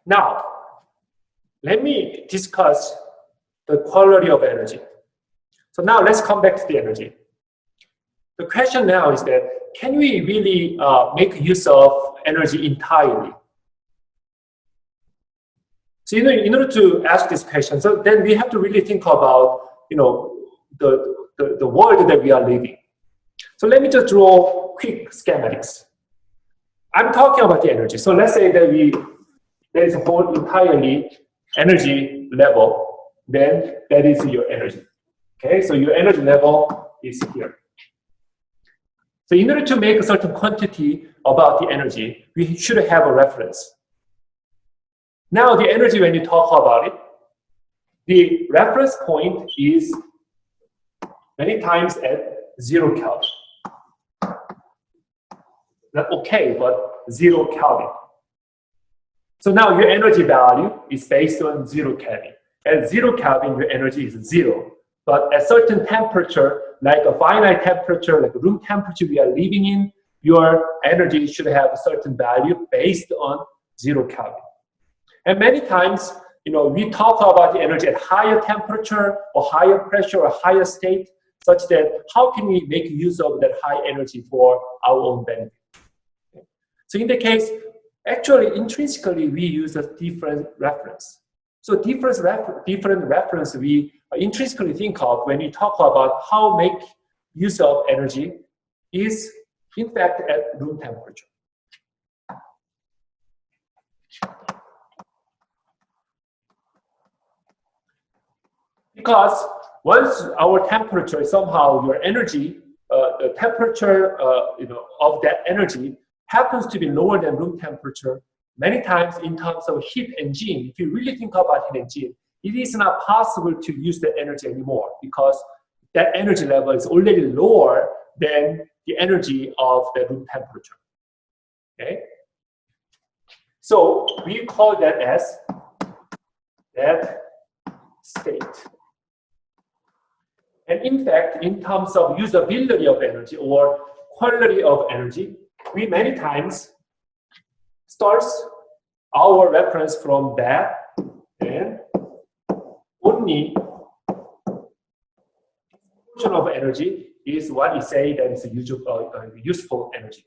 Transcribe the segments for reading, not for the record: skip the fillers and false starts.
Now, let me discuss the quality of energy. So now let's come back to the energy. The question now is that, can we really make use of energy entirely? So in order to ask this question, so then we have to really think about, the world that we are living. So let me just draw quick schematics. I'm talking about the energy. So let's say that there is a whole entirely energy level, then that is your energy. Okay, so your energy level is here. So in order to make a certain quantity about the energy, we should have a reference. Now the energy, when you talk about it, the reference point is many times at 0 Kelvin. Not okay, but 0 Kelvin. So now your energy value is based on 0 Kelvin. At 0 Kelvin, your energy is 0. But at certain temperature, like a finite temperature, like room temperature we are living in, your energy should have a certain value based on 0 Kelvin. And many times, we talk about the energy at higher temperature or higher pressure or higher state, such that how can we make use of that high energy for our own benefit? Okay. So in the case, actually, intrinsically, we use a different reference. So different reference we intrinsically think of when you talk about how make use of energy is, in fact, at room temperature. Because once our temperature, somehow your energy, the temperature of that energy happens to be lower than room temperature, many times in terms of heat engine, if you really think about heat engine, it is not possible to use that energy anymore because that energy level is already lower than the energy of the room temperature. Okay? So we call that as that state. And in fact, in terms of usability of energy or quality of energy, we many times start our reference from that, and only portion of energy is what we say that is useful energy.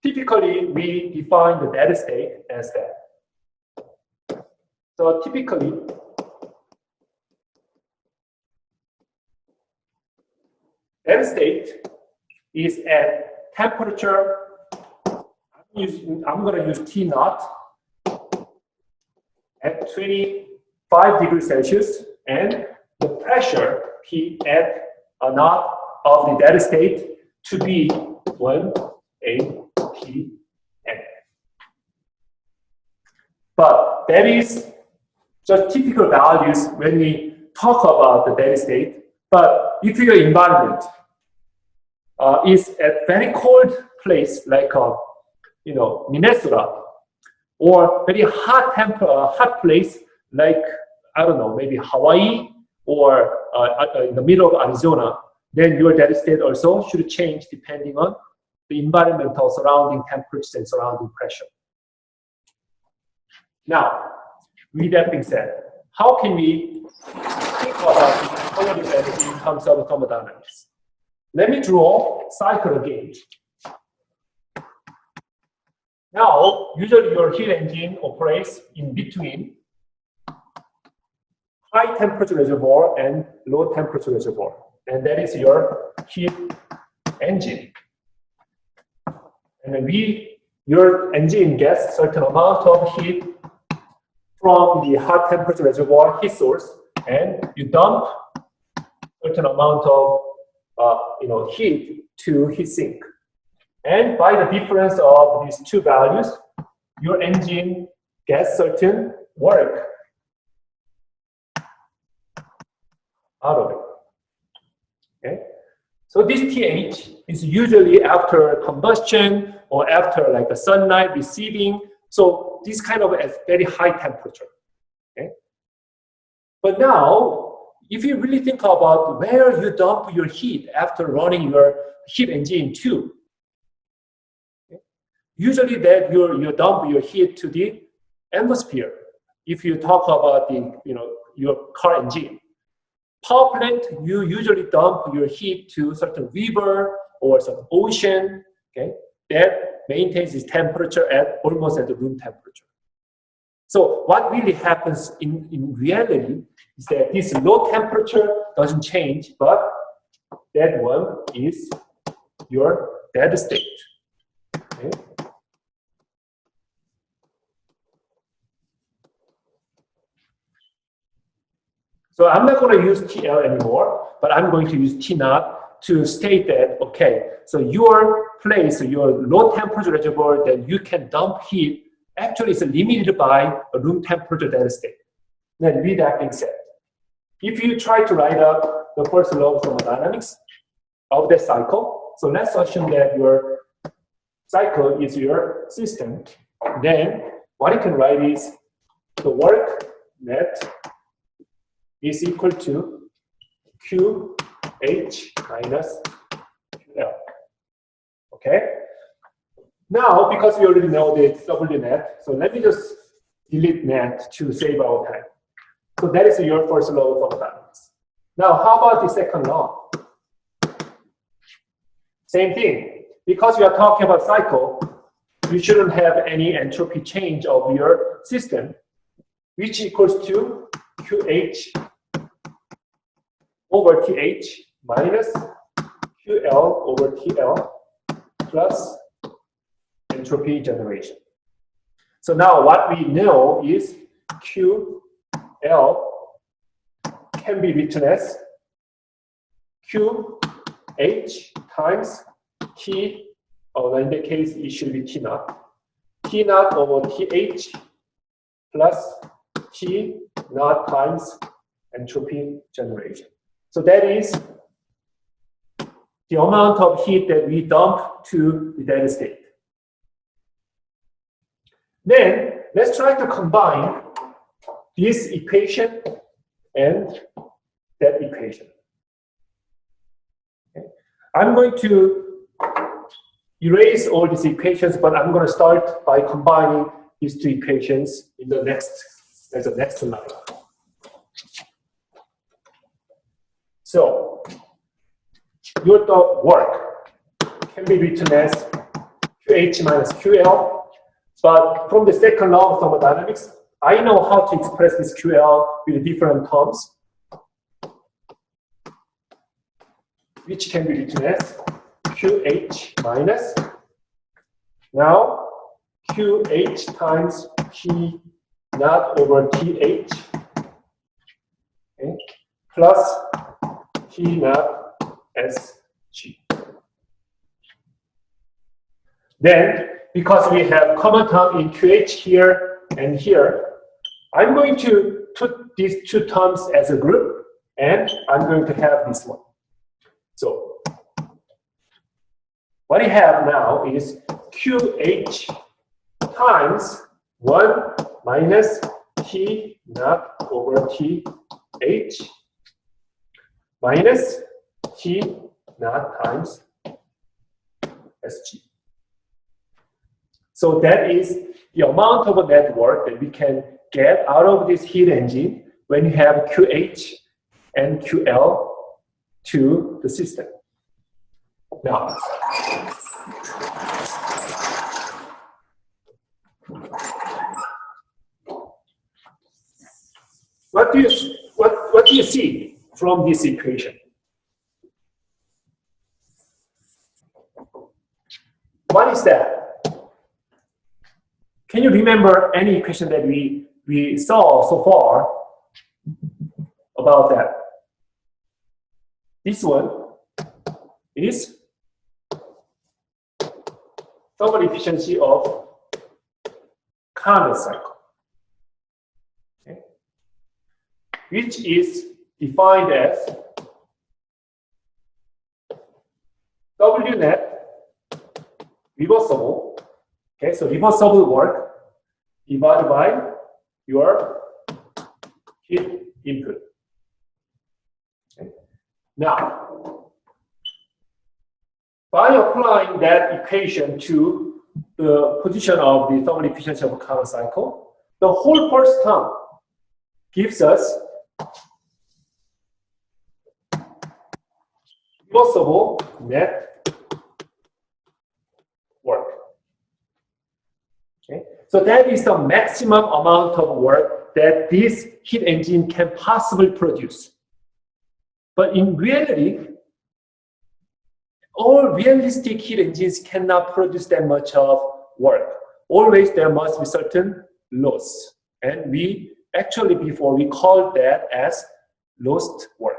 Typically, we define the dead state as that. So typically, dead state is at temperature, I'm going to use T naught at 25 degrees Celsius, and the pressure P at a naught of the dead state to be 1 atm. But that is just typical values when we talk about the dead state. But if your environment is at very cold place like Minnesota, or very hot place like, I don't know, maybe Hawaii or in the middle of Arizona, then your dead state also should change depending on the environmental surrounding temperatures and surrounding pressure. Now, with that being said, how can we think about the quality of energy in terms of thermodynamics? Let me draw cycle again. Now, usually your heat engine operates in between high temperature reservoir and low temperature reservoir. And that is your heat engine. And then your engine gets certain amount of heat from the hot temperature reservoir heat source, and you dump certain amount of heat to heat sink. And by the difference of these two values, your engine gets certain work out of it. Okay? So this TH is usually after combustion or after like the sunlight receiving. So this kind of at very high temperature. Okay? But now, if you really think about where you dump your heat after running your heat engine too, okay? usually that you dump your heat to the atmosphere. If you talk about your car engine, power plant, you usually dump your heat to certain river or some ocean, okay, that maintains its temperature at almost at the room temperature. So what really happens in reality is that this low temperature doesn't change, but that one is your dead state. Okay. So I'm not going to use TL anymore, but I'm going to use T naught to state that, okay, so your place, your low temperature reservoir that you can dump heat actually is limited by a room temperature dead state. Then with that being said, if you try to write up the first law of thermodynamics of the cycle, so let's assume that your cycle is your system, then what you can write is the work net is equal to QH minus QL. Okay? Now, because we already know the W net, so let me just delete net to save our time. So that is your first law of thermodynamics. Now, how about the second law? Same thing. Because we are talking about cycle, you shouldn't have any entropy change of your system, which equals to QH over TH minus QL over TL plus entropy generation. So now what we know is QL can be written as QH times T, in that case it should be T naught. T naught over TH plus T naught times entropy generation. So that is the amount of heat that we dump to the dead state. Then let's try to combine this equation and that equation. Okay. I'm going to erase all these equations, but I'm going to start by combining these two equations in the next line. So your work can be written as QH minus QL, but from the second law of thermodynamics, I know how to express this QL with different terms, which can be written as QH minus, now QH times T naught over TH, okay, plus T naught SG. Then, because we have common term in QH here and here, I'm going to put these two terms as a group, and I'm going to have this one. So, what I have now is QH times 1 minus T naught over TH minus T naught times SG. So that is the amount of net work that we can get out of this heat engine when you have QH and QL to the system. Now, what do you see from this equation? What is that? Can you remember any equation that we saw so far about that? This one is thermal efficiency of Carnot cycle, okay, which is defined as W net reversible. Okay, so reversible work divided by your heat input. Okay. Now, by applying that equation to the position of the thermal efficiency of a Carnot cycle. The whole first term gives us reversible net work. Okay? So that is the maximum amount of work that this heat engine can possibly produce. But in reality, all realistic heat engines cannot produce that much of work. Always there must be certain loss. And we actually before we called that as lost work.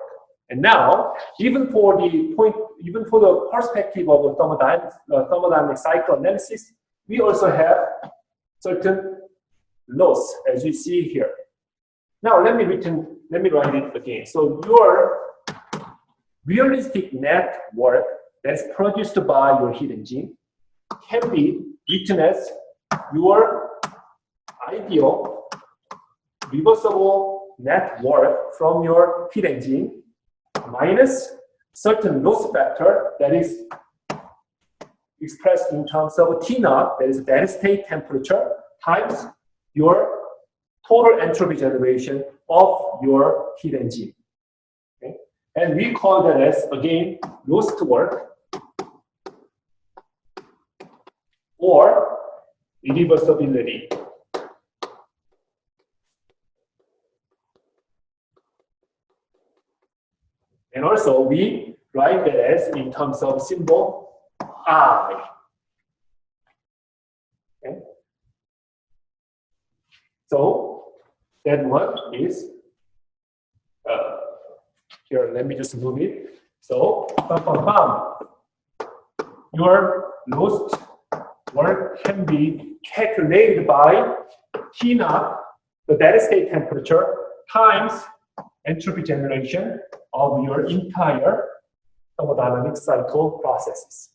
And now, even for the perspective of a thermodynamic cycle analysis, we also have certain loss, as you see here. Now let me write it again. So your realistic net work that's produced by your heat engine can be written as your ideal reversible net work from your heat engine minus certain loss factor that is expressed in terms of T naught, that is steady state temperature, times your total entropy generation of your heat engine. Okay? And we call that as, again, lost work or irreversibility. And also, we write that as in terms of symbol I. Okay? So that one is here. Let me just move it. So your lost work can be calculated by T naught, the steady state temperature, times entropy generation of your entire thermodynamic cycle processes.